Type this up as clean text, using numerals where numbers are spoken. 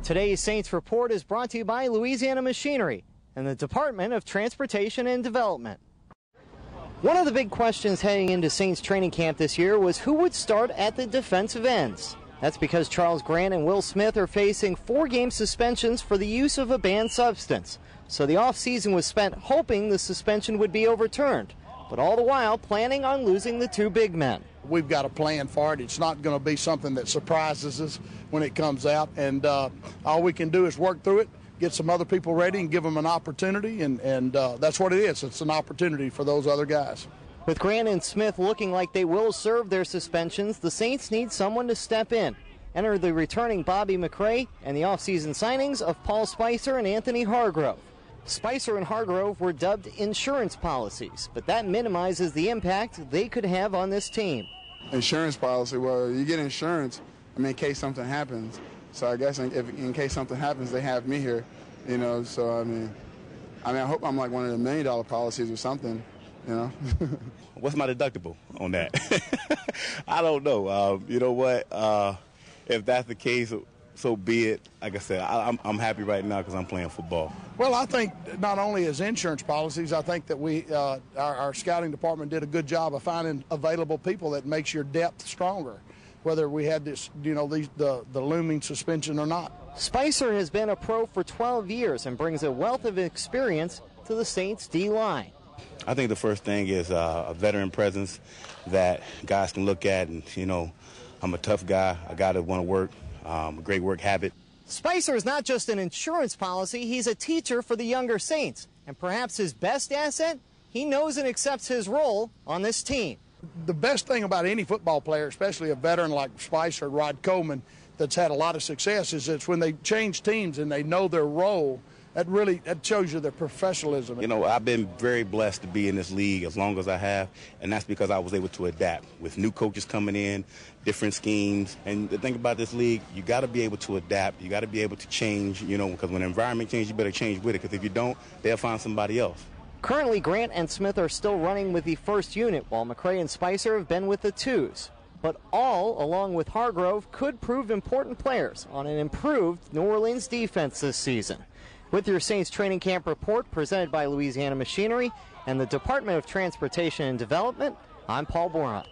Today's Saints Report is brought to you by Louisiana Machinery and the Department of Transportation and Development. One of the big questions heading into Saints training camp this year was who would start at the defensive ends. That's because Charles Grant and Will Smith are facing 4-game suspensions for the use of a banned substance. So the offseason was spent hoping the suspension would be overturned, but all the while planning on losing the two big men. We've got a plan for it. It's not going to be something that surprises us when it comes out, and all we can do is work through it, get some other people ready, and give them an opportunity, and that's what it is. It's an opportunity for those other guys. With Grant and Smith looking like they will serve their suspensions, the Saints need someone to step in. Enter the returning Bobby McRae and the offseason signings of Paul Spicer and Anthony Hargrove. Spicer and Hargrove were dubbed insurance policies, but that minimizes the impact they could have on this team. Insurance policy, well, you get insurance, in case something happens. So I guess in case something happens, they have me here, so I hope I'm like one of the $1 million policies or something, What's my deductible on that? I don't know. You know what? If that's the case, so be it. Like I said, I'm happy right now because I'm playing football. Well, I think not only as insurance policies, I think that our scouting department did a good job of finding available people that makes your depth stronger, whether we had this, the looming suspension or not. Spicer has been a pro for 12 years and brings a wealth of experience to the Saints D-line. I think the first thing is a veteran presence that guys can look at, and I'm a tough guy, a guy that want to work, a great work habit. Spicer is not just an insurance policy, he's a teacher for the younger Saints. And perhaps his best asset, he knows and accepts his role on this team. The best thing about any football player, especially a veteran like Spicer, Rod Coleman, that's had a lot of success, is it's when they change teams and they know their role. That shows you their professionalism. I've been very blessed to be in this league as long as I have, and that's because I was able to adapt with new coaches coming in, different schemes. And the thing about this league, you got to be able to adapt. You got to be able to change, because when the environment changes, you better change with it, because if you don't, they'll find somebody else. Currently, Grant and Smith are still running with the first unit, while McRae and Spicer have been with the twos. But all, along with Hargrove, could prove important players on an improved New Orleans defense this season. With your Saints training camp report presented by Louisiana Machinery and the Department of Transportation and Development, I'm Paul Boron.